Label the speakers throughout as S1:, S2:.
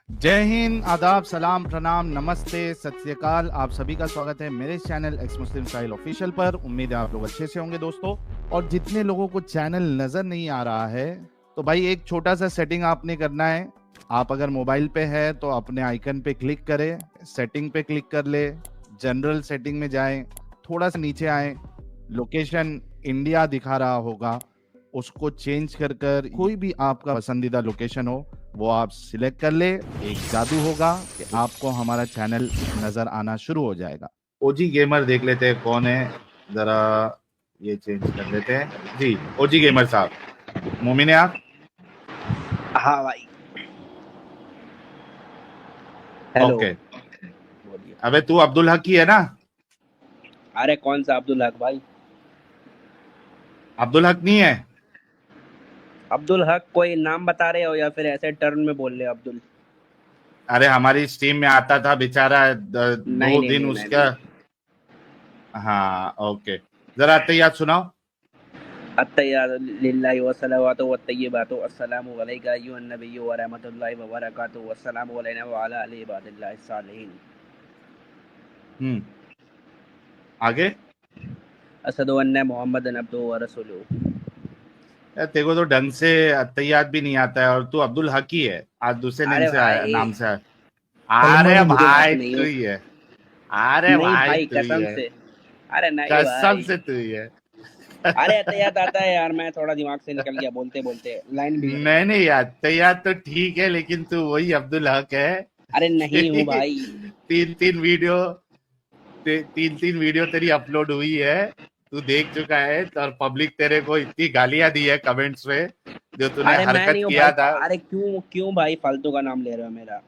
S1: जय हिंद, आदाब, सलाम, प्रणाम, नमस्ते, सत श्री अकाल। आप सभी का स्वागत है मेरे चैनल एक्स मुस्लिम साहिल ऑफिशियल पर। उम्मीद है आप लोग अच्छे से होंगे दोस्तों। और जितने लोगों को चैनल नजर नहीं आ रहा है तो भाई एक छोटा सा सेटिंग आपने करना है। आप अगर मोबाइल पे है तो अपने आइकन पे क्लिक करें, सेटिंग पे क्लिक कर ले, जनरल सेटिंग में जाएं, थोड़ा सा नीचे आए, लोकेशन इंडिया दिखा रहा होगा, उसको चेंज कर कर कोई भी आपका पसंदीदा लोकेशन हो वो आप सिलेक्ट कर ले। एक जादू होगा कि आपको हमारा चैनल नजर आना शुरू हो जाएगा। ओजी गेमर देख लेते हैं कौन है, जरा ये चेंज कर लेते हैं जी। ओजी गेमर साहब, मोमिन है आप?
S2: हाँ भाई। हेलो।
S1: ओके।
S2: बोलिए।
S1: अबे तू अब्दुल हक ही है ना?
S2: अरे कौन सा अब्दुल हक भाई?
S1: अब्दुल हक नहीं है?
S2: अब्दुल हक कोई नाम बता रहे हो या फिर ऐसे टर्न में बोल रहे हो अब्दुल?
S1: अरे हमारी स्ट्रीम में आता था बेचारा,
S2: नहीं
S1: दो
S2: नहीं
S1: दिन
S2: नहीं, मैं
S1: उसका।
S2: नहीं।
S1: हाँ ओके, जरा तैयार सुनाओ।
S2: अत्तहियातु लिल्लाहि व सलावतु व तय्यिबातु अस्सलामु अलैका अय्युहन नबिय्यु व रहमतुल्लाहि व बरकातुहू वस्सलामु अलैना व अला अली इबादिल्लाहि सालिहीन।
S1: आगे।
S2: अशहदु अन्ना मुहम्मदन अब्दुहु व रसूलुहू।
S1: यार तेरे को तो ढंग से अत्तहियात भी नहीं आता है और तू अब्दुल हक ही है, आज दूसरे
S2: अरे भाई,
S1: नाम से आया।
S2: कलमा
S1: अरे
S2: में अब्दुल हक
S1: भाई
S2: नहीं
S1: तू
S2: हूँ।
S1: ही है। अरे
S2: नहीं
S1: भाई
S2: भाई,
S1: तू ही
S2: कसम
S1: है।
S2: से। अरे नहीं
S1: कसम
S2: भाई।
S1: से तू ही है।
S2: अरे अत्तहियात आता है यार, मैं थोड़ा दिमाग से निकल गया बोलते बोलते, लाइन बिगड़ गई।
S1: नहीं नहीं यार, अत्तहियात तो ठीक है लेकिन तू वही अब्दुल हक है।
S2: अरे नहीं हूँ भाई।
S1: तीन तीन वीडियो, तीन तीन वीडियो तेरी अपलोड हुई है, तू देख चुका है। और पब्लिक तेरे को इतनी गालियां दी है कमेंट्स में, जो तूने
S2: अरे मैं
S1: हरकत
S2: नहीं हूँ भाई।
S1: किया था।
S2: अरे क्यों क्यों भाई फालतू का नाम ले रहे हो मेरा?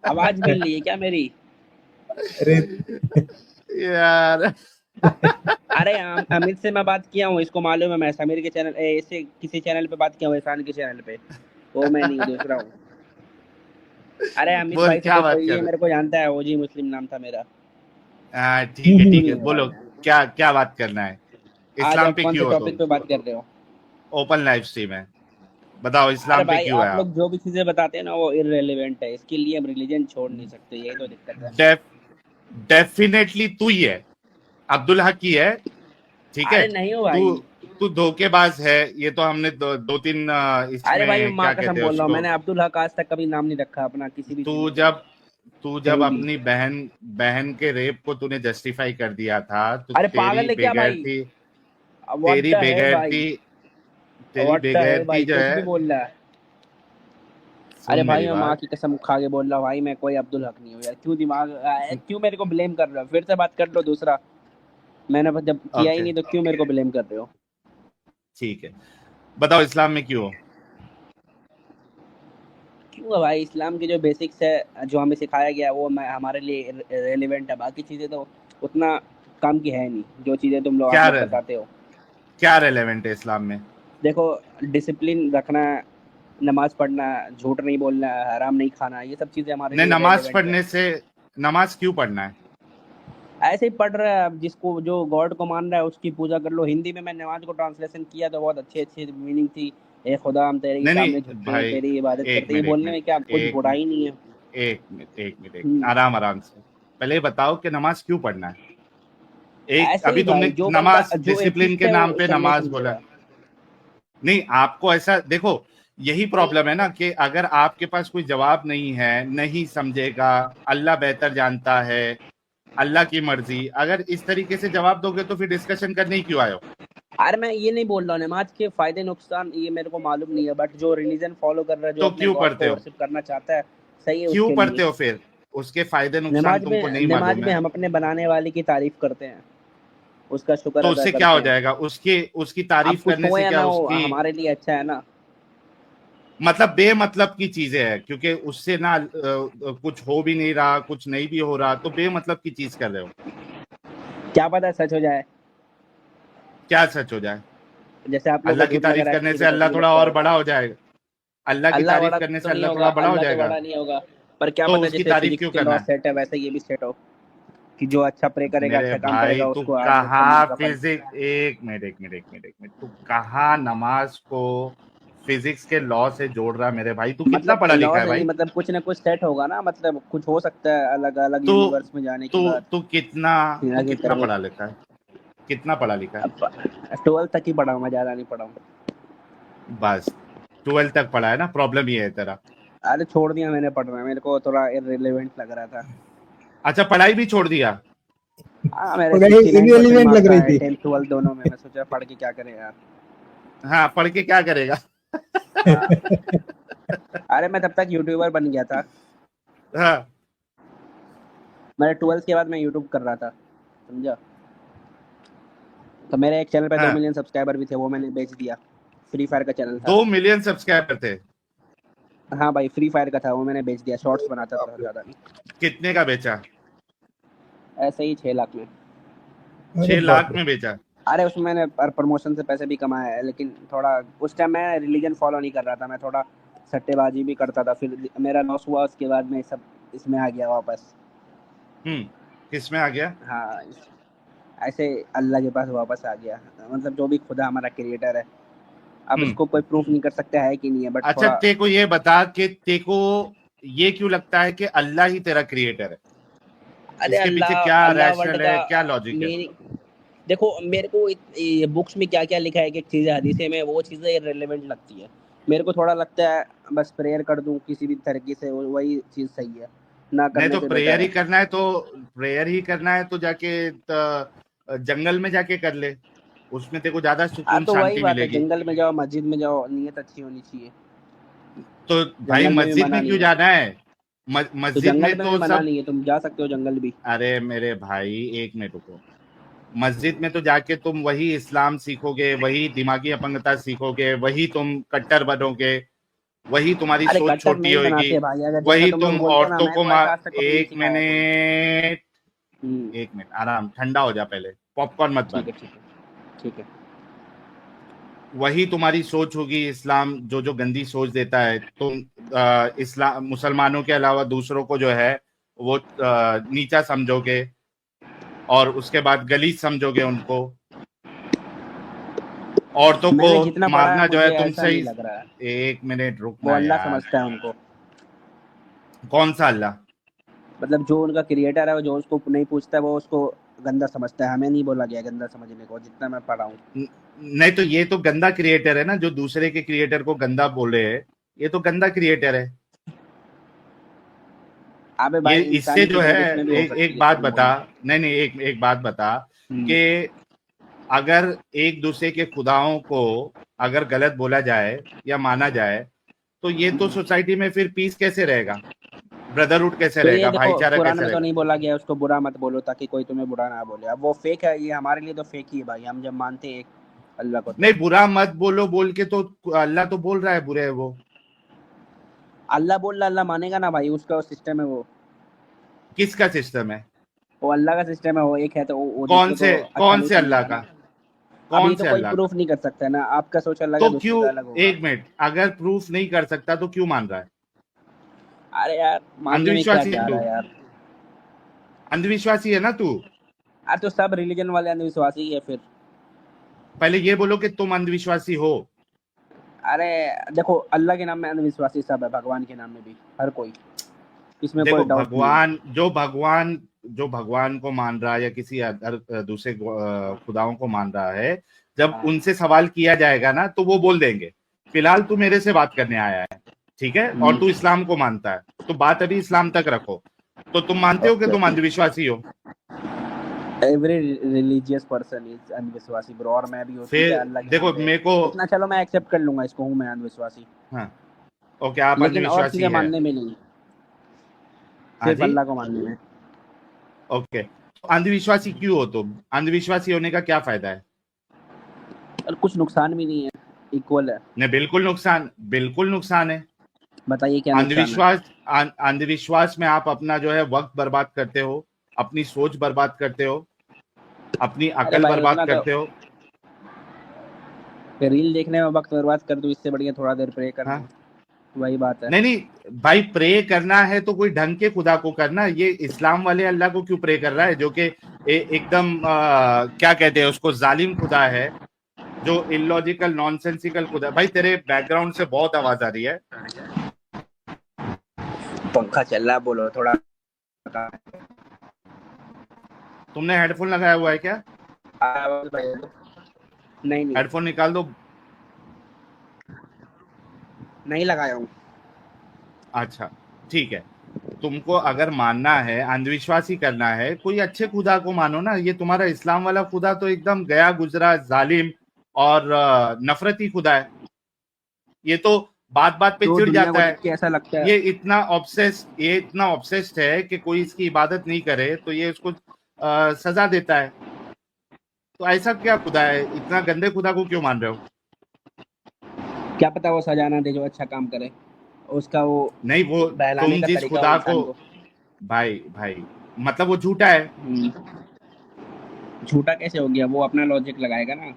S2: आवाज मिल रही है क्या मेरी?
S3: अरे
S1: यार
S2: अरे अमित से मैं बात किया हूँ, इसको मालूम है। मैं समीर के चैनल इससे किसी चैनल पे बात किया हूँ, एहसान के चैनल पे। वो मैं नहीं हूँ, दूसरा हूँ। अरे अमित
S1: बोल
S2: भाई से
S1: क्या
S2: पूछो,
S1: बात
S2: ये
S1: कर
S2: मेरे को जानता है। ओजी मुस्लिम नाम था मेरा।
S1: रहे? ठीक है
S2: नहीं हूँ भाई
S1: बोलो।
S2: मैं।
S1: क्या क्या बात करना है?
S2: आज
S1: इस्लाम
S2: आप
S1: पे
S2: कौन से
S1: क्यों हो
S2: टॉपिक
S1: तुम?
S2: पे बात कर रहे हो?
S1: ओपन लाइव स्ट्रीम है, बताओ
S2: अरे
S1: इस्लाम पे
S2: भाई,
S1: क्यों है
S2: आप
S1: आप?
S2: लोग जो भी चीजें बताते हैं ना वो इररेलेवेंट है, इसके लिए हम रिलीजन छोड़ नहीं सकते, यही तो दिक्कत है।
S1: डेफ डेफिनेटली तू ही है, अब्दुल हक ही है। ठीक है।
S2: अरे नहीं हो
S1: तू
S2: भाई।
S1: तू धोखेबाज है, ये तो हमने दो तीन
S2: अरे भाई, मैं
S1: इसमें
S2: माँ
S1: क्या
S2: कसम
S1: कहते हैं
S2: बोल रहा हूँ,
S1: उसको।
S2: मैंने अब्दुल हक आज तक कभी नाम नहीं रखा अपना किसी भी
S1: तू
S2: चीज में।
S1: जब तू जब
S2: कहीं भी।
S1: अपनी बहन बहन के रेप को तूने जस्टिफाई कर दिया था तो
S2: अरे पागल है क्या भाई? व्हाट
S1: तेरी
S2: द हेल भाई?
S1: बेगैरती तेरी
S2: व्हाट द हेल
S1: बेगैरती
S2: भाई,
S1: जो
S2: कुछ
S1: है।
S2: भी बोल रहा है। अरे
S1: सुन
S2: भाई,
S1: मेरी
S2: मैं माँ
S1: बात।
S2: की कसम खा के बोल रहा हूँ भाई, मैं कोई अब्दुल हक नहीं हूँ यार। क्यों क्यों मेरे को ब्लेम कर रहे हो? फिर से बात कर लो दूसरा। मैंने बस जब किया ही
S1: ओके
S2: नहीं तो क्यों मेरे को ब्लेम कर रहे हो?
S1: ठीक है, बताओ इस्लाम में क्यों हो?
S2: क्यों है भाई? इस्लाम की जो बेसिक्स है, जो हमें सिखाया गया है, वो हमारे लिए रेलिवेंट है। बाकी चीजें तो उतना काम की है नहीं, जो चीजें आप
S1: क्या
S2: लोग बताते हो।
S1: क्या रेलेवेंट है इस्लाम में?
S2: देखो, डिसिप्लिन रखना, नमाज पढ़ना, झूठ नहीं बोलना, हराम नहीं खाना, ये सब चीजें हमारे
S1: ने
S2: लिए
S1: नमाज
S2: रेलेवेंट है।
S1: पढ़ने से, नमाज क्यों पढ़ना है?
S2: ऐसे ही पढ़ रहा है, अब जिसको जो गॉड को मान रहा है उसकी पूजा कर लो। हिंदी में मैं नमाज को ट्रांसलेशन किया तो बहुत अच्छी अच्छी मीनिंग थी। ए खुदा, हम तेरे
S1: नहीं
S2: सामने
S1: नहीं
S2: झुकते हैं,
S1: भाई,
S2: तेरी इबादत
S1: एक
S2: करते हैं। ये
S1: मिनट एक
S2: बोलने
S1: मिनट
S2: में क्या कुछ
S1: एक
S2: बुरा
S1: मिनट
S2: ही नहीं है।
S1: एक मिनट
S2: हम्म।
S1: आराम आराम से। पहले ये बताओ कि नमाज क्यों पढ़ना है। एक
S2: ऐसे ही
S1: अभी तुमने
S2: भाई, जो बंदा
S1: नमाज
S2: जो
S1: डिसिप्लिन
S2: एथिस्ट
S1: के
S2: है
S1: नाम
S2: वो
S1: पे
S2: फिर नहीं
S1: नमाज बोला।
S2: समझेगा।
S1: नहीं, आपको ऐसा देखो, यही प्रॉब्लम है ना कि अगर आपके पास कोई जवाब नहीं है, नहीं समझेगा, अल्लाह बेहतर जानता है, अल्लाह की मर्जी, अगर इस तरीके से जवाब दोगे तो फिर डिस्कशन करने ही क्यों आए हो?
S2: अरे मैं ये नहीं बोल रहा हूँ नमाज के फायदे नुकसान ये मेरे को मालूम नहीं है, बट जो रिलीजन फॉलो कर रहा है, जो
S1: तो
S2: अपने
S1: क्यों
S2: गॉड
S1: पढ़ते
S2: को
S1: हो?
S2: वर्शिप करना चाहता है, सही है
S1: क्यों
S2: उसके लिए।
S1: पढ़ते हो फिर? उसके फायदे नुकसान तुमको नहीं
S2: नमाज
S1: मालूम
S2: में
S1: है?
S2: हम अपने बनाने वाले की तारीफ करते हैं, उसका शुक्र
S1: तो
S2: अदा
S1: उससे क्या
S2: करते
S1: हो
S2: हैं।
S1: जाएगा? उसकी उसकी
S2: अब
S1: तारीफ
S2: कुछ
S1: करने
S2: हो
S1: से
S2: या
S1: क्या
S2: ना हो,
S1: उसकी
S2: हमारे लिए अच्छा है ना।
S1: मतलब बेमतलब की चीजें हैं, क्योंकि उससे ना कुछ हो भी नहीं रहा, कुछ नहीं भी हो रहा, तो बेमतलब की चीज कर रहे हो।
S2: क्या पता सच हो जाए।
S1: क्या सच हो जाए?
S2: जैसे आप लोग को
S1: अल्लाह की
S2: झूठ लग
S1: तारीफ
S2: रहा है,
S1: करने
S2: किसी
S1: से
S2: को सच
S1: अल्लाह
S2: भी
S1: थोड़ा
S2: लगता
S1: और
S2: होगा।
S1: बड़ा हो जाएगा? अल्लाह की
S2: अल्लाह
S1: तारीफ
S2: बड़ा
S1: करने
S2: तो
S1: से
S2: नहीं
S1: अल्लाह
S2: होगा,
S1: थोड़ा बड़ा हो
S2: अल्लाह तो
S1: जाएगा?
S2: बड़ा नहीं होगा। पर क्या
S1: तो
S2: पता,
S1: उसकी
S2: जैसे
S1: तारीफ
S2: फिजिक्स
S1: क्यों
S2: के
S1: करना
S2: लॉ
S1: है?
S2: सेट है वैसे ये भी सेट हो, कि जो अच्छा प्रे करेगा,
S1: मेरे
S2: अच्छा काम
S1: भाई
S2: करेगा,
S1: तू
S2: उसको आगे उसका
S1: कहाँ
S2: मिलेगा फल।
S1: फिजिक एक मिनट तू कहाँ नमाज को फिजिक्स के लॉ से जोड़ रहा है मेरे भाई। तू कितना
S2: मतलब
S1: पढ़ा लिखा
S2: लॉस
S1: है
S2: नहीं,
S1: भाई?
S2: मतलब कुछ ना कुछ सेट होगा ना, मतलब कुछ हो सकता है अलग अलग
S1: तो
S2: यूनिवर्स में जाने के
S1: तू
S2: बाद
S1: तू कितना तू
S2: आगे
S1: कितना
S2: करके।
S1: पढ़ा लिखा है? कितना पढ़ा लिखा है?
S2: अब 12 तक ही पढ़ा हूँ मैं, ज्यादा नहीं पढ़ा हूँ।
S1: बस 12 तक पढ़ा है ना, प्रॉब्लम ये है तेरा।
S2: अरे छोड़ दिया मैंने पढ़ना, मेरे को थोड़ा इररिलेवेंट लग रहा था।
S1: अच्छा, पढ़ाई भी छोड़ दिया?
S2: हाँ, मेरे
S3: पढ़ाई
S2: 69%
S3: इररिलेवेंट लग
S2: मार्क्स
S3: रही
S2: आए
S3: थी।
S2: 10th 12 दोनों में। मैं सोचा पढ़ के क्या करें यार।
S1: हाँ, पढ़ के क्या करेगा?
S2: हाँ। अरे मैं तब तक यूट्यूबर बन गया था।
S1: हाँ,
S2: मेरे 12th के बाद मैं यूट्यूब कर रहा था, समझा। तो मेरे एक चैनल पे 2
S1: हाँ।
S2: मिलियन सब्सक्राइबर भी थे, वो मैंने बेच दिया। फ्री फायर का चैनल था।
S1: 2 मिलियन सब्सक्राइबर थे?
S2: हाँ भाई, फ्री फायर का था, वो मैंने बेच दिया। शॉर्ट्स बनाता था, ज्यादा नहीं।
S1: कितने का बेचा?
S2: ऐसे ही 6 लाख में।
S3: अरे
S1: 6
S3: बाप
S1: लाख
S3: रे।
S1: में बेचा?
S2: अरे उसमें मैंने प्रमोशन से पैसे भी कमाए हैं, लेकिन थोड़ा उस टाइम मैं रिलीजन फॉलो नहीं कर रहा था, मैं थोड़ा सट्टेबाजी भी करता था। फिर मेरा लॉस हुआ, उसके बाद मैं सब इसमें आ गया वापस।
S1: किस में आ गया?
S2: हाँ, ऐसे अल्लाह के पास वापस आ गया। मतलब जो भी खुदा हमारा क्रिएटर है, अब
S1: हम्म
S2: इसको कोई प्रूफ नहीं कर सकता है कि नहीं है, बट
S1: अच्छा,
S2: थोड़ा।
S1: ते को ये बता कि ते को ये क्यों लगता है कि अल्लाह ही तेरा क्रिएटर है?
S2: अरे
S1: इसके पीछे
S2: अल्लाह,
S1: क्या
S2: अल्लाह वर्ड
S1: रैशनल
S2: का
S1: है, क्या लॉजिक है?
S2: मीनिंग देखो। मेरे को बुक्स में क्या क्या लिखा है कि चीज़ें हदीसें में, वो चीज़ें इररिलेवेंट लगती है। मेरे को थोड़ा लगता है बस प्रेयर कर दूं किसी भी तरीके से, वही चीज़ सही है, ना
S1: नहीं
S2: करने
S1: तो
S2: से
S1: प्रेयर
S2: बेटर
S1: ही
S2: है।
S1: करना है, तो प्रेयर ही करना है तो जाके जंगल में जाके कर ले। उसमें तेरे को ज्यादा
S2: हाँ,
S1: सुकून
S2: तो वही
S1: शांति
S2: बात है,
S1: मिलेगी।
S2: जंगल में जाओ, मस्जिद में जाओ, नीयत अच्छी होनी चाहिए।
S1: तो भाई
S2: जंगल में भी
S1: मस्जिद
S2: मना
S1: में क्यों
S2: नहीं है।
S1: जाना है?
S2: तो
S1: मस्जिद
S2: जंगल
S1: में
S2: में भी
S1: तो
S2: मना
S1: सब।
S2: नहीं है, तुम जा सकते हो जंगल भी।
S1: अरे मेरे भाई, एक मिनट रुको। मस्जिद में तो जाके तुम वही इस्लाम सीखोगे, वही दिमागी अपंगता सीखोगे, वही तुम कट्टर बनोगे, वही तुम्हारी
S2: अरे
S1: सोच
S2: कट्टर
S1: छोटी
S2: नहीं
S1: होगी,
S2: बनाते भाई, अगर जैसा
S1: वही
S2: तुम
S1: तुम
S2: लोग बोलते हो ना,
S1: औरतों
S2: मैं
S1: को
S2: तो ऐसा आज तक कभी नहीं
S1: एक
S2: सिखाया किसी को।
S1: मिनट,
S2: हम्म,
S1: एक मिनट आराम, ठंडा हो जा पहले, पॉपकॉर्न मत
S2: ठीक
S1: बन।
S2: है, ठीक है, ठीक है।
S1: वही तुम्हारी सोच होगी। इस्लाम जो जो गंदी सोच देता है, तुम इस्लाम मुसलमानों के अलावा दूसरों को जो है वो नीचा समझोगे, और उसके बाद गलीज समझोगे उनको। औरतों को
S2: मैंने जितना पढ़ा है
S1: मारना जो है
S2: मुझे ऐसा
S1: तुमसे
S2: नहीं
S1: ही।
S2: लग रहा है।
S1: एक मिनट
S2: वो
S1: रुकना
S2: अल्लाह
S1: यार।
S2: समझता है उनको।
S1: कौन सा अल्लाह?
S2: मतलब जो उनका क्रिएटर है, वो जो उसको नहीं पूछता है, वो उसको गंदा समझता है। हमें नहीं बोला गया गंदा समझने को, जितना मैं पढ़ा हूँ।
S1: नहीं तो ये तो गंदा क्रिएटर है ना, जो दूसरे के क्रिएटर को गंदा बोले है, ये तो गंदा क्रिएटर है।
S2: अबे
S1: ये
S2: भाई,
S1: इससे
S2: इंसानी
S1: जो है,
S2: फितरत इसमें भी हो
S1: एक
S2: सकती
S1: एक
S2: है,
S1: बात
S2: तुम
S1: बता।
S2: बोलो।
S1: नहीं नहीं, एक बात बता
S2: हम्म।
S1: कि अगर एक दूसरे के खुदाओं को अगर गलत बोला जाए या माना जाए, तो ये तो सोसाइटी में फिर पीस कैसे रहेगा? ब्रदरहुड कैसे
S2: तो ये
S1: रहेगा?
S2: देखो,
S1: भाईचारा
S2: कुरान
S1: कैसे
S2: में तो
S1: रहेगा?
S2: नहीं बोला गया उसको बुरा मत बोलो, ताकि कोई तुम्हें बुरा ना बोले। अब वो फेक है, ये हमारे लिए तो फेक ही है भाई। हम जब मानते हैं एक अल्लाह को, तो
S1: नहीं, बुरा मत बोलो बोल के तो अल्लाह तो बोल रहा है बुरे है वो।
S2: अल्लाह बोल रहा, अल्लाह मानेगा ना भाई, उसका सिस्टम है वो।
S1: किसका सिस्टम है?
S2: वो अल्लाह का सिस्टम है, वो एक है, तो वो
S1: कौन
S2: दूसरे
S1: से
S2: को अच्छा
S1: कौन
S2: नहीं
S1: से अल्लाह
S2: समझेगा
S1: का?
S2: ना। अभी
S1: कौन
S2: तो
S1: से
S2: कोई
S1: अल्लाह का?
S2: प्रूफ नहीं कर सकता है ना, आपका सोच अलग है,
S1: तो
S2: दूसरे
S1: क्यों?
S2: का अलग होगा।
S1: एक मिनट, अगर प्रूफ नहीं कर सकता तो क्यों मान रहा है?
S2: अरे यार, मानने में क्या
S1: अंधविश्वासी है
S2: जा
S1: तू?
S2: रहा है यार।
S1: अंधविश्वासी है ना तू?
S2: यार, तो सब रिलीजन वाले अंधविश्वासी ही है फिर।
S1: पहले ये बोलो कि तुम अंधविश्वासी हो।
S2: अरे देखो, अल्लाह के नाम में अंधविश्वासी सब है, भगवान के नाम में भी हर कोई, इसमें
S1: देखो,
S2: कोई डाउट नहीं है।
S1: भगवान को मान रहा है या किसी दूसरे खुदाओं को मान रहा है, जब
S2: हाँ।
S1: उनसे सवाल किया जाएगा ना, तो वो बोल देंगे फिलहाल तू मेरे से बात करने आया है, ठीक है, और तू इस्लाम को मानता है, तो बात अभी इस्लाम तक रखो। तो तुम मानते हो कि
S2: ओके,
S1: तुम
S2: ओके।
S1: अंधविश्वासी हो?
S2: एवरी रिलीजियस पर्सन इज अंधविश्वासी ब्रो, और मैं भी हूँ, ठीक है,
S1: फिर
S2: अल्लाह के
S1: देखो
S2: नाम पे।
S1: मेरे को।
S2: इतना चलो मैं एक्सेप्ट कर लूंगा इसको, हूँ मैं अंधविश्वासी।
S1: हाँ, ओके, आप
S2: लेकिन और
S1: अंधविश्वासी
S2: चीजें
S1: है।
S2: मानने में नहीं,
S1: हाँ
S2: सिर्फ
S1: जी,
S2: अल्लाह को मानने में।
S1: ओके। तो अंधविश्वासी क्यों हो तुम? अंधविश्वासी होने का क्या फायदा है?
S2: और कुछ नुकसान भी नहीं है, इक्वल है।
S1: नहीं, बिल्कुल नुकसान है।
S2: बताइए क्या नुकसान है।
S1: अंधविश्वास में आप अपना जो है वक्त बर्बाद करते हो, अपनी सोच बर्बाद करते हो, अपनी
S2: अरे
S1: अकल
S2: भाई,
S1: बर्बाद
S2: उतना तो
S1: करते हो।
S2: रील देखने में वक्त बर्बाद कर दूं, इससे बढ़िया थोड़ा देर प्रे कर
S1: हाँ,
S2: लूं। वही बात है।
S1: नहीं नहीं भाई, प्रे करना है तो कोई ढंग के खुदा को करना। ये इस्लाम वाले अल्लाह को क्यों प्रे कर रहा है, जो कि एकदम क्या कहते हैं उसको, जालिम खुदा है, जो इलॉजिकल नॉनसेंसिकल खुदा। भाई तेरे बैकग्राउंड से बहुत आवाज आ रही है।
S2: पंखा चल रहा, बोलो थोड़ा।
S1: तुमने हेडफोन लगाया हुआ है क्या?
S2: आवाज भाई नहीं
S1: हेडफोन निकाल दो।
S2: नहीं लगाया हूँ।
S1: अच्छा ठीक है, तुमको अगर मानना है, अंधविश्वास ही करना है, कोई अच्छे खुदा को मानो ना। ये तुम्हारा इस्लाम वाला खुदा तो एकदम गया गुजरा, जालिम और नफरती खुदा है। ये तो बात बात पे
S2: तो
S1: चिढ़
S2: दुनिया को
S1: जाता
S2: देख
S1: है।
S2: के ऐसा लगता है।
S1: ये इतना ऑब्सेस्ड है कि कोई इसकी इबादत नहीं करे तो ये उसको सजा देता है। तो ऐसा क्या खुदा है? इतना गंदे खुदा को क्यों मान रहे हो?
S2: क्या पता वो सजा ना दे जो अच्छा काम करे, उसका वो
S1: नहीं, वो
S2: बहलाने
S1: तुम
S2: का
S1: जिस
S2: तरीका हो
S1: खुदा को,
S2: इंसान को।
S1: भाई भाई मतलब वो झूठा है।
S2: झूठा कैसे हो गया? वो अपना लॉजिक लगाएगा ना।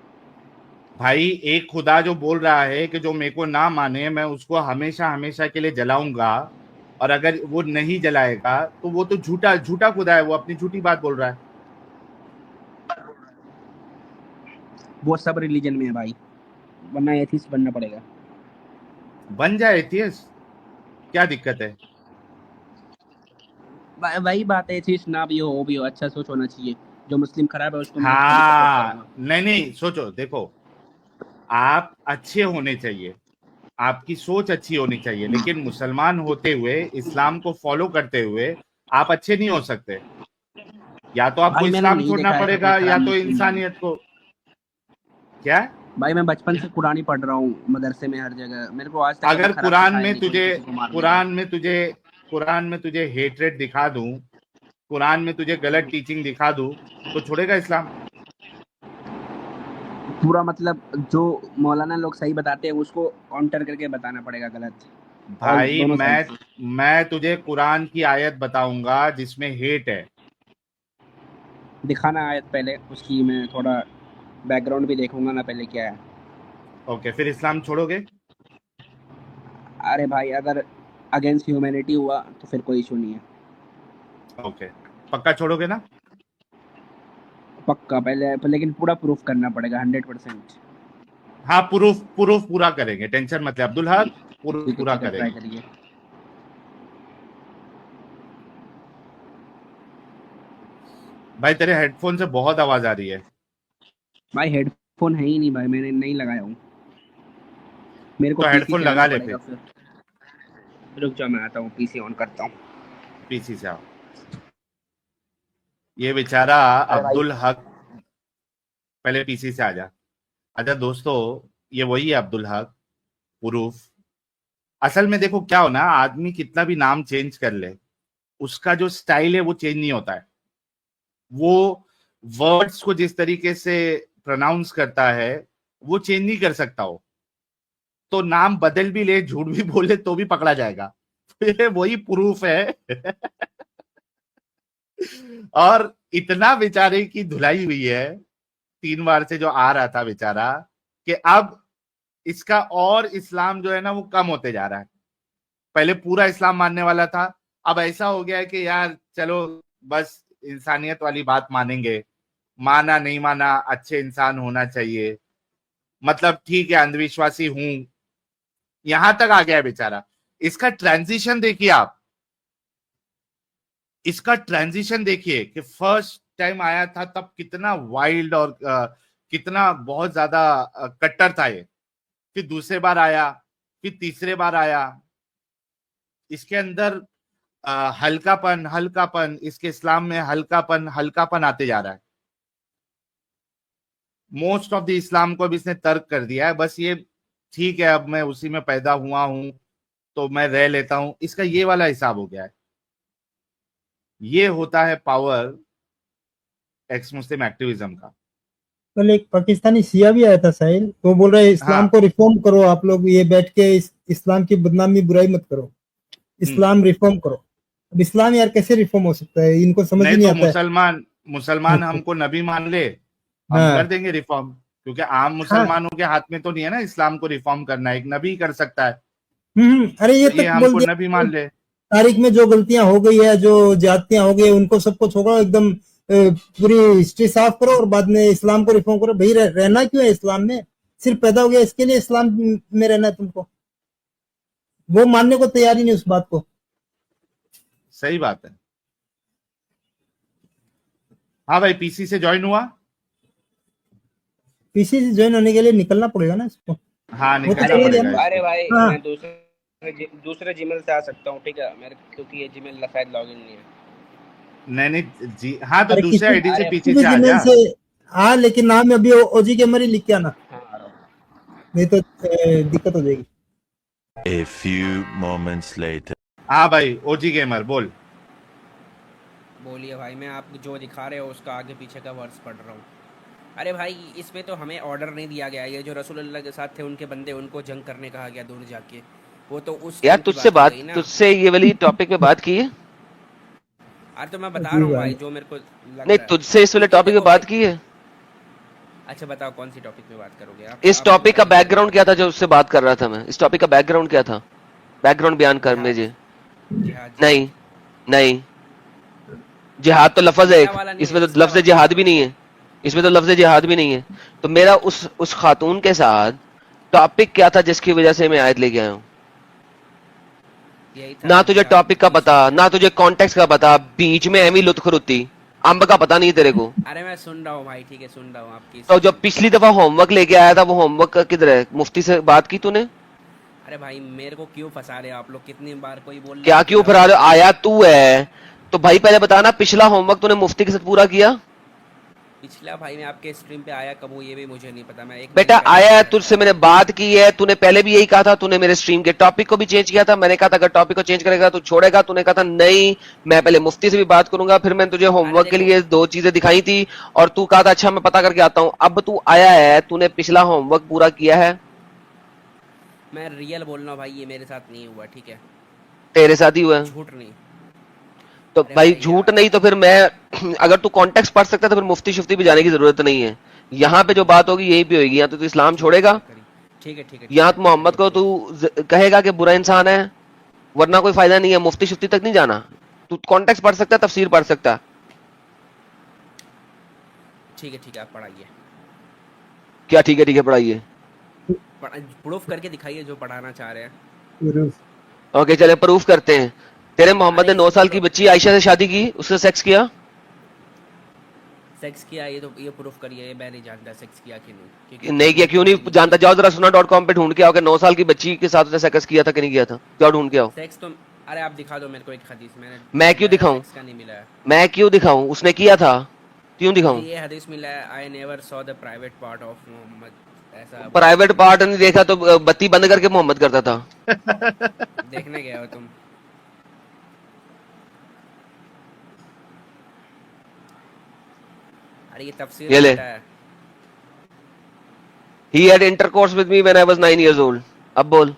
S1: भाई एक खुदा जो बोल रहा है कि जो मेरे को ना माने मैं उसको हमेशा हमेशा के लिए जलाऊंगा, और अगर वो नहीं जलाएगा तो वो तो झूठा झूठा खुदा है, वो अपनी झूठी बात बोल रहा है।
S2: वो सब रिलीजन में है भाई, वरना एथिस्ट बनना पड़ेगा।
S1: बन जाए एथियस्ट, क्या दिक्कत है?
S2: वही बात है, एथिस्ट ना भी हो भी हो, अच्छा सोच होना चाहिए। जो मुस्लिम खराब है उसको मैं कभी सपोर्ट करूंगा।
S1: हाँ, नहीं नहीं, सोचो, देखो, आप अच्छे होने चाहिए, आपकी सोच अच्छी होनी चाहिए, लेकिन मुसलमान होते हुए, इस्लाम को फॉलो करते हुए आप अच्छे नहीं हो सकते। या तो आपको
S2: भाई मैंने
S1: इस्लाम
S2: नहीं
S1: छोड़ना
S2: देखा ऐसा कोई
S1: पड़ेगा या
S2: खराब
S1: तो
S2: मुस्लिम है।
S1: इंसानियत को। क्या?
S2: भाई मैं बचपन से कुरान ही पढ़ रहा हूँ मदरसे में, हर जगह मेरे को आज तक कभी
S1: अगर
S2: खराब सिखाया नहीं कोई किसी को मारने का।
S1: कुरान में तुझे हेट्रेड दिखा दूं, कुरान में तुझे गलत टीचिंग दिखा दूं, तो छोड़ेगा इस्लाम?
S2: पूरा मतलब जो मौलाना लोग सही बताते हैं उसको काउंटर करके बताना पड़ेगा गलत, और
S1: भाई
S2: दोनों साइड से।
S1: मैं तुझे कुरान की आयत बताऊंगा जिसमें हेट है।
S2: दिखाना आयत पहले, उसकी मैं थोड़ा बैकग्राउंड भी देखूंगा ना पहले क्या है।
S1: ओके, फिर इस्लाम छोड़ोगे?
S2: अरे भाई अगर अगेंस्ट ह्यूमैनिटी हुआ तो फिर कोई इशू नहीं है।
S1: ओके, पक्का छोड़ोगे ना?
S2: पक्का, पहले लेकिन पूरा प्रूफ करना पड़ेगा 100%।
S1: हाँ, प्रूफ प्रूफ पूरा करेंगे, टेंशन मत ले अब्दुल हक, प्रूफ पूरा
S2: ठीक है, ट्राई
S1: करेंगे।
S2: करिए।
S1: भाई तेरे हेडफोन से बहुत आवाज आ रही है।
S2: भाई हेडफोन है ही नहीं भाई, मैंने नहीं लगाया हूँ। मेरे को
S1: तो
S2: पीसी
S1: हेडफोन
S2: से
S1: लगा
S2: आना
S1: ले
S2: पड़ेगा
S1: फिर।
S2: फिर। रुक जाओ, मैं आता हूँ, पीसी ऑन करता हूँ।
S1: पीसी से आओ। ये बेचारा
S2: अरे भाई
S1: अब्दुल हक, पहले पीसी से आ जा। अच्छा दोस्तों, ये वही है अब्दुल हक, प्रूफ। असल में देखो क्या हो ना, आदमी कितना भी नाम चेंज कर ले, उसका जो स्टाइल है वो चेंज नहीं होता है। वो वर्ड्स को जिस तरीके से प्रोनाउंस करता है वो चेंज नहीं कर सकता हो। तो नाम बदल भी ले, झूठ भी बोले तो भी पकड़ा जाएगा। तो ये वही प्रूफ है। और इतना बेचारे की धुलाई हुई है 3 बार से जो आ रहा था बेचारा, कि अब इसका और इस्लाम जो है ना वो कम होते जा रहा है। पहले पूरा इस्लाम मानने वाला था, अब ऐसा हो गया है कि यार चलो बस इंसानियत वाली बात मानेंगे, माना नहीं माना अच्छे इंसान होना चाहिए, मतलब ठीक है अंधविश्वासी हूं, यहां तक आ गया है बेचारा। इसका ट्रांजिशन देखिए आप, इसका ट्रांजिशन देखिए कि फर्स्ट टाइम आया था तब कितना वाइल्ड और कितना बहुत ज्यादा कट्टर था ये। फिर दूसरे बार आया, फिर तीसरे बार आया, इसके अंदर हल्कापन हल्कापन, इसके इस्लाम में हल्कापन हल्कापन आते जा रहा है। मोस्ट ऑफ द इस्लाम को अब इसने तर्क कर दिया है, बस ये ठीक है अब मैं उसी में पैदा हुआ हूं तो मैं रह लेता हूं, इसका ये वाला हिसाब हो गया है। ये होता है पावर एक्स मुस्लिम एक्टिविज्म का।
S3: कल एक पाकिस्तानी शिया भी आया था साहिल, वो बोल रहा है इस्लाम
S1: हाँ।
S3: को रिफॉर्म करो, आप लोग ये बैठ के इस्लाम की बदनामी बुराई मत करो, इस्लाम रिफॉर्म करो। अब इस्लाम यार कैसे रिफॉर्म हो सकता है, इनको समझ ही
S1: नहीं
S3: नहीं
S1: तो
S3: आता है।
S1: मुसलमान हमको नबी मान ले, हम कर
S3: हाँ
S1: देंगे रिफॉर्म, क्योंकि आम
S3: हाँ।
S1: मुसलमानों के हाथ में तो नहीं है ना इस्लाम को रिफॉर्म करना, एक नबी कर सकता है।
S3: अरे ये
S1: तो ये
S3: तक बोल
S1: हमको नबी
S3: दिया
S1: मान ले।
S3: तारीख में जो गलतियां हो गई है, जो ज्यादतियां हो गई है, उनको सबको छोड़ो एकदम, पूरी हिस्ट्री साफ करो और बाद में इस्लाम को रिफॉर्म करो। भाई रहना क्यों है इस्लाम में? सिर्फ पैदा हो गया इसके लिए इस्लाम में रहना है तुमको? वो मानने को तैयार ही नहीं उस बात को।
S1: सही बात है। हाँ भाई, पीसी से ज्वाइन हुआ?
S3: पीसी से ज्वाइन होने के लिए निकलना पड़ेगा ना इसको।
S1: हाँ,
S3: वो तो
S1: निकलना
S3: चले
S1: पड़ेगा
S3: गया।
S1: इसको।
S2: अरे भाई
S3: हाँ।
S2: मैं दूसरे जीमेल से आ सकता हूँ, ठीक है मेरे, क्योंकि ये जीमेल शायद लॉगिन नहीं है।
S1: नहीं जी, हाँ तो
S3: अरे
S1: दूसरे
S3: किसी
S1: आईडी से
S2: अरे
S1: पीछे
S3: किसी
S1: से आ
S3: जीमेल
S1: जा।
S3: से हाँ, लेकिन नाम अभी ओजी गेमर ही लिख के आना,
S2: हाँ आ रहा हूँ।
S3: नहीं तो दिक्कत हो जाएगी।
S4: A few moments later.
S1: हाँ भाई, ओजी गेमर बोल।
S2: बोलिए भाई, मैं आप जो दिखा रहे हो उसका आगे पीछे का वर्ड्स पढ़ रहा हूँ। अरे भाई इसमें तो हमें ऑर्डर नहीं दिया गया, ये जो रसूलुल्लाह के साथ थे उनके बंदे, उनको जंग करने कहा गया दूर जाके, वो तो उस
S5: यार
S2: टाइम की
S5: तुझसे
S2: हो
S5: बात
S2: गई ना।
S5: तुझसे ये वाली टॉपिक पे बात की है?
S2: अरे तो मैं बता रहा हूँ भाई जो मेरे को लग
S5: नहीं,
S2: रहा है।
S5: तुझसे इस वाले
S2: क्योंकि
S5: टॉपिक पे
S2: देखो
S5: बात
S2: भाई-
S5: की है?
S2: अच्छा बताओ कौन सी टॉपिक पे बात करोगे आप?
S5: इस
S2: आप
S5: टॉपिक का
S2: बताइए।
S5: बैकग्राउंड क्या था जो उससे बात कर रहा था मैं? इस टॉपिक का बैकग्राउंड क्या था? बैकग्राउंड बयान कर मुझे।
S2: जिहाद।
S5: नहीं नहीं, जिहाद तो लफ्ज है
S2: इसका
S5: एक,
S2: वाला नहीं
S5: इसमें
S2: है,
S5: तो
S2: इसका
S5: लफ्ज
S2: वाला
S5: जिहाद
S2: नहीं
S5: भी नहीं है, इसमें तो लफ्ज जिहाद भी नहीं है। तो मेरा उस खातून के साथ टॉपिक क्या था जिसकी वजह से मैं आयत लेके आया हूँ?
S2: यही था
S5: ना तुझे
S2: जिहाद,
S5: टॉपिक का पता,
S2: इसलिए-
S5: ना तुझे कॉन्टेक्स्ट का पता, बीच में एमी लुत्खरुती अंब का पता नहीं तेरे को।
S2: अरे मैं सुन रहा हूँ भाई, ठीक है सुन रहा हूँ आपकी।
S5: तो जब पिछली दफा होमवर्क लेके आया था, वो होमवर्क किधर है? मुफ्ती से बात की तूने?
S2: अरे भाई मेरे को क्यों फंसा रहे हो आप लोग? कितनी बार कोई बोल रहा
S5: क्या
S2: है
S5: क्यों
S2: कि
S5: फरार आया तू है? तो भाई पहले बताना, पिछला होमवर्क तूने मुफ्ती के साथ पूरा किया?
S2: पिछला भाई मैं आपके स्ट्रीम पे आया कब हूँ ये भी मुझे नहीं पता। मैं एक
S5: बेटा
S2: महीने पहले
S5: आया है,
S2: आया
S5: तुझसे
S2: था।
S5: मैंने बात की है, तूने पहले भी यही कहा था, तूने मेरे स्ट्रीम के टॉपिक को भी चेंज किया था। मैंने कहा था अगर टॉपिक को चेंज करेगा तो छोड़ेगा, तूने कहा था नहीं मैं पहले मुफ्ती से भी बात करूंगा। फिर मैंने तुझे होमवर्क के
S2: देखो-
S5: लिए 2 चीजें दिखाई थी और तू कहा था अच्छा मैं पता करके आता हूँ। अब तू आया है, तूने पिछला होमवर्क पूरा किया है?
S2: मैं रियल बोल रहा हूँ भाई, ये मेरे साथ नहीं हुआ, ठीक है?
S5: तेरे साथ ही हुआ है?
S2: झूठ नहीं।
S5: तो
S2: अरे
S5: भाई
S2: भाई
S5: झूठ
S2: यार।
S5: नहीं तो फिर मैं अगर तू कॉन्टेक्स्ट पढ़ सकता तो फिर मुफ्ती शुफ्ती भी जाने की जरूरत नहीं है। यहाँ पे जो बात होगी यही भी होगी। या तो तू इस्लाम छोड़ेगा,
S2: ठीक है ठीक है।
S5: या तो मोहम्मद को तू कहेगा कि बुरा इंसान है, वरना कोई फायदा नहीं है। मुफ्ती शुफ्ती तक नहीं जाना। तू कॉन्टेक्स्ट पढ़ सकता है, तफसीर पढ़ सकता है।
S2: ठीक है आप पढ़ाइए,
S5: क्या ठीक है पढ़ाइए?
S2: प्रूफ करके दिखाइए जो पढ़ाना चाह रहे हैं।
S5: ओके चले प्रूफ करते हैं। तेरे मोहम्मद ने
S2: अरे
S5: 9 साल
S2: इसको
S5: की
S2: तो-
S5: बच्ची आयशा से शादी की, उससे सेक्स किया?
S2: सेक्स किया, ये तो ये प्रूफ करिए। ये मैं नहीं जानता सेक्स किया कि नहीं, क्योंकि
S5: नहीं किया? क्यों नहीं जानता? जाओ जरा सुना.com पे ढूंढ के आओ कि 9 साल की बच्ची के साथ उसने सेक्स किया था कि नहीं किया था। जाओ ढूंढ के आओ।
S2: सेक्स तो अरे आप दिखा दो मेरे को एक हदीस।
S5: मैं क्यों दिखाऊं?
S2: सेक्स का नहीं मिला है।
S5: मैं क्यों दिखाऊं? उसने किया था, क्यों दिखाऊं?
S2: ये हदीस मिला है, I never saw the private part of Muhammad, ऐसा
S5: प्राइवेट पार्ट नहीं देखा तो बत्ती बंद करके मोहम्मद करता था।
S2: देखने गए हो तुम? अरे ये तफसीर
S5: ये ले।
S2: होता है।
S5: He had intercourse with me when I was 9 years old. अब बोल।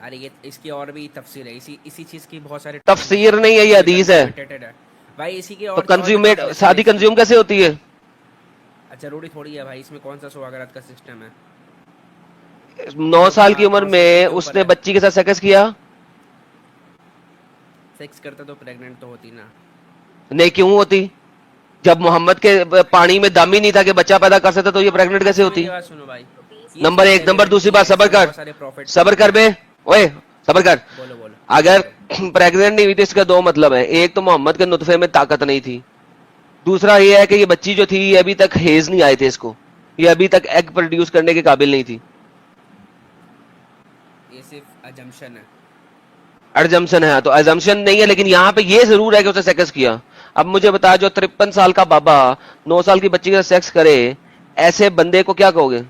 S2: अरे ये इसकी और भी तफसीर है, इसी चीज की बहुत सारे
S5: तफसीर नहीं है, ये हदीस है।
S2: Related है भाई इसी की।
S5: तो
S2: और
S5: कंज्यूमेट
S2: और-
S5: शादी कंज्यूम कैसे होती है?
S2: जरूरी थोड़ी है भाई, इसमें कौन सा सुहागरात का सिस्टम है?
S5: 9 साल की उम्र में उसने बच्ची के साथ सेक्स किया?
S2: सेक्स करता तो प्रेग्नेंट तो होती ना।
S5: नहीं क्यों होती? जब मोहम्मद के पानी में दम ही नहीं था कि बच्चा पैदा कर सकता तो ये प्रेग्नेंट कैसे होती?
S2: मेरी बात सुनो भाई।
S5: नंबर 1। नंबर दूसरी बात, सबर कर, सबर कर बे, ओए सबर कर।
S2: बोलो बोलो।
S5: अगर प्रेग्नेंट नहीं हुई तो इसका 2 मतलब है। एक तो मोहम्मद के नुतफे में ताकत नहीं थी, दूसरा ये है कि ये बच्ची जो थी ये अभी तक हेज नहीं आए थे इसको, ये अभी तक एग प्रोड्यूस करने के काबिल नहीं थी।
S2: ये सिर्फ अजम्पशन है।
S5: एडजम्पशन है तो एजम्पशन नहीं है, लेकिन यहाँ पे ये जरूर है कि उसने सेक्स किया। अब मुझे बता, जो 53 साल का बाबा 9 साल की बच्ची का सेक्स करे, ऐसे बंदे को क्या कहोगे?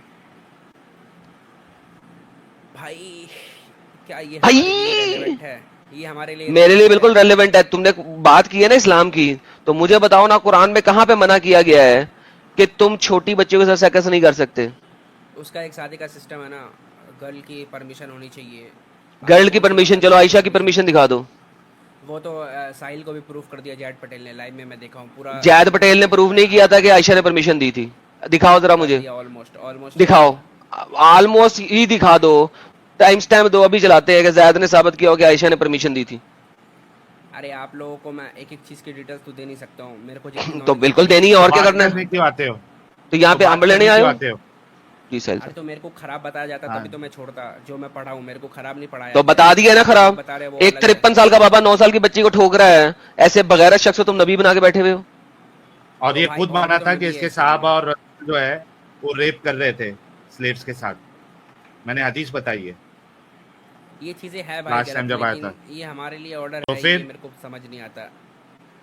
S2: भाई क्या ये
S5: भाई!
S2: हमारे लिए relevant है? ये हमारे लिए
S5: मेरे लिए बिल्कुल रेलेवेंट है। तुमने बात की है ना इस्लाम की, तो मुझे बताओ ना कुरान में कहाँ पे मना किया गया है कि तुम छोटी बच्चियों के साथ सेक्स नहीं कर सकते?
S2: उसका एक शादी का सिस्टम है ना, गर्ल की परमिशन होनी चाहिए।
S5: गर्ल की परमिशन, चलो आयशा की परमिशन दिखा दो।
S2: वो तो साहिल को भी प्रूफ कर दिया जैद पटेल ने, लाइव में मैं देखा हूँ पूरा।
S5: जैद पटेल ने प्रूव नहीं किया था कि आयशा ने परमिशन दी थी। दिखाओ जरा मुझे,
S2: ऑलमोस्ट
S5: दिखाओ, ऑलमोस्ट ही दिखा दो। टाइम स्टैम्प 2 अभी चलाते हैं कि जैद ने साबित किया हो कि आयशा ने परमिशन दी थी।
S2: अरे आप लोगों को मैं एक एक चीज की डिटेल्स तो दे नहीं सकता हूँ, मेरे को जितनी
S5: तो
S2: knowledge
S5: बिल्कुल
S2: है।
S5: देनी है, और क्या
S1: बात
S5: करना है?
S1: करने क्यों आते हो?
S5: तो यहाँ पे
S1: बात
S5: आंब लेने
S1: करने
S5: आए
S1: क्यों
S5: हो?
S1: आते हो?
S5: जी साहिल
S2: अरे
S5: साहब।
S2: तो मेरे को खराब बताया जाता
S1: हाँ।
S2: तभी तो मैं छोड़ता, जो मैं पढ़ा हूँ मेरे को खराब नहीं पढ़ाया
S5: तो
S2: गया।
S5: बता दिया ना खराब।
S2: बता रहे वो
S5: एक
S2: अलग है।
S5: 53 साल का बाबा 9 साल की बच्ची को ठोक रहा है, ऐसे बगैर शख्स को तुम नबी बना के बैठे हुए हो।
S1: और
S2: तो
S1: ये
S2: भाई
S1: खुद
S2: और भी
S1: माना
S2: तो
S1: था
S2: नबी
S1: कि
S2: है
S1: इसके
S2: इस्लाम
S1: साहब
S2: में।
S1: और जो है वो रेप कर रहे थे स्लेव्स के साथ। मैंने हदीस बताई है
S2: ये चीज़ें है भाई
S1: लास्ट टाइम
S2: गलत,
S1: जब आया
S2: लेकिन
S1: था।
S2: ये हमारे लिए ऑर्डर
S1: तो
S2: है, ये
S1: फिर
S2: मेरे को समझ नहीं आता।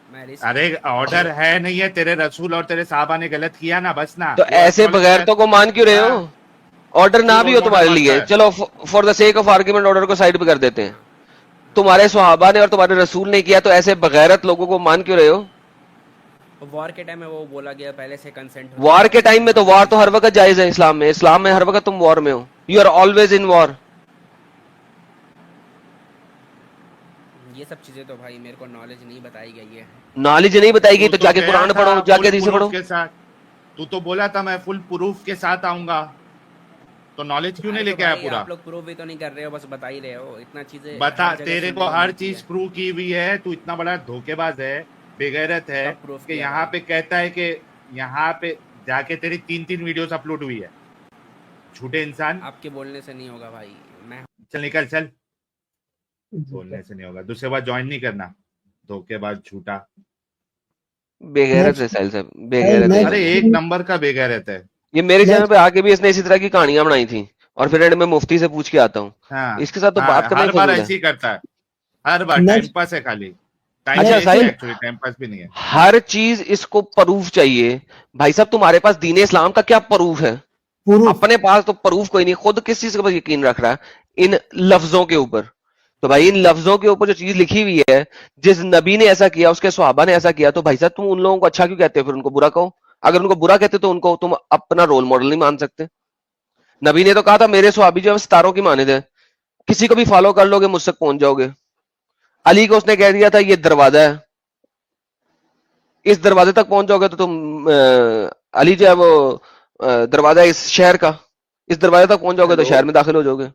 S2: मैं
S1: अरे
S2: रिस्क
S1: ऑर्डर है नहीं है, तेरे रसूल और तेरे साहबा ने गलत किया ना, बस ना,
S5: तो
S1: वो
S5: ऐसे
S1: एक्नॉलेज
S5: बगैरतों
S1: कर।
S5: को मान क्यों रहे हो?
S1: हाँ,
S5: ऑर्डर ना
S1: तू
S5: भी
S1: रोल
S5: हो
S1: मॉडल
S5: तुम्हारे
S1: मानता
S5: लिए,
S1: है।
S5: चलो for the sake of argument order को साइड पे कर देते हैं। तुम्हारे सहाबा ने और तुम्हारे रसूल ने किया, तो ऐसे बगैरत लोगों को मान क्यों रहे हो?
S2: वॉर के टाइम में वो बोला गया पहले से कंसेंट होता
S5: वॉर
S2: है,
S5: के
S2: उसके
S5: टाइम में तो
S2: बाद
S5: वॉर
S2: भी
S5: तो हर वक्त जायज है इस्लाम में। इस्लाम में हर वक्त तुम वॉर में हो, you are always in war.
S2: ये सब चीज़ें तो भाई मेरे को नॉलेज नहीं बताई गई है।
S5: नॉलेज नहीं बताई गई
S1: तू
S5: तो
S1: तो
S5: जाके
S1: गया
S5: कुरान
S1: था
S5: पढ़ो,
S1: फुल
S5: जाके हदीसें
S1: प्रूफ
S5: पढ़ो।
S1: के साथ, तू तो बोला था मैं फुल प्रूफ के साथ आऊंगा, तो नॉलेज क्यों नहीं
S2: अरे तो
S1: लेके आया
S2: भाई
S1: पूरा?
S2: आप लोग प्रूव भी तो नहीं कर रहे हो, बस बता ही रहे हो। इतना चीज़ें
S1: बता,
S2: हर जगह
S1: तेरे
S2: सुनने
S1: को
S2: को
S1: हर
S2: मिलती
S1: चीज
S2: है।
S1: प्रूव की हुई है, तू इतना बड़ा धोखेबाज है, बेगैरत है
S2: कब प्रूफ
S1: कि
S2: किया
S1: यहाँ
S2: भाई?
S1: पे कहता है कि यहाँ पे जाके तेरी 3-3 वीडियोस अपलोड हुई है, झूठे इंसान।
S2: आपके बोलने से नहीं होगा भाई। मैं
S1: चल निकल, चल,
S3: जी
S1: बोलने से नहीं होगा, दूसरे बार ज्वाइन नहीं करना, धोखेबाज झूठा।
S5: बेगैरत है
S3: नेक्स्ट
S5: साहिल साहब, बेगैरत है ये
S1: अरे
S5: बंदा।
S1: एक नंबर का बेगैरत है।
S5: ये मेरे चैनल
S3: नेक्स्ट
S5: पे आके भी इसने इसी तरह की कहानियां बनाई थी, और फिर एंड में मुफ्ती से पूछ के आता हूँ।
S1: हाँ
S5: इसके साथ तो बात
S1: हाँ,
S5: करना ही
S1: हर बार
S5: फजूल है।
S1: ऐसे ही करता है, हर बार टाइम
S3: नेक्स्ट
S1: पास है, खाली टाइम
S5: अच्छा
S1: वेस्ट है,
S5: साहिल,
S1: एक्चुअली टाइम पास भी नहीं है।
S5: हर चीज इसको प्रूफ चाहिए। भाई साहब तुम्हारे पास दीन इस्लाम का क्या प्रूफ है?
S3: प्रूफ
S5: अपने पास तो प्रूफ कोई नहीं, खुद किस चीज के ऊपर यकीन रख रहा है? इन लफ्जों के ऊपर। तो भाई इन लफ्जों के ऊपर जो चीज लिखी हुई है, जिस नबी ने ऐसा किया, उसके सहाबा ने ऐसा किया, तो भाई साहब तुम उन लोगों को अच्छा क्यों कहते हो, फिर उनको बुरा कहो। अगर उनको बुरा कहते तो उनको तुम अपना रोल मॉडल नहीं मान सकते। नबी ने तो कहा था मेरे सहाबी जो है सितारों की माने थे, किसी को भी फॉलो कर लोगे मुझ तक पहुंच जाओगे। अली को उसने कह दिया था ये दरवाजा है, इस दरवाजे तक पहुंच जाओगे तो तुम अली जो है वो दरवाजा है इस शहर का, इस दरवाजे तक पहुंच जाओगे तो
S1: हेलो,
S5: शहर में दाखिल हो जाओगे।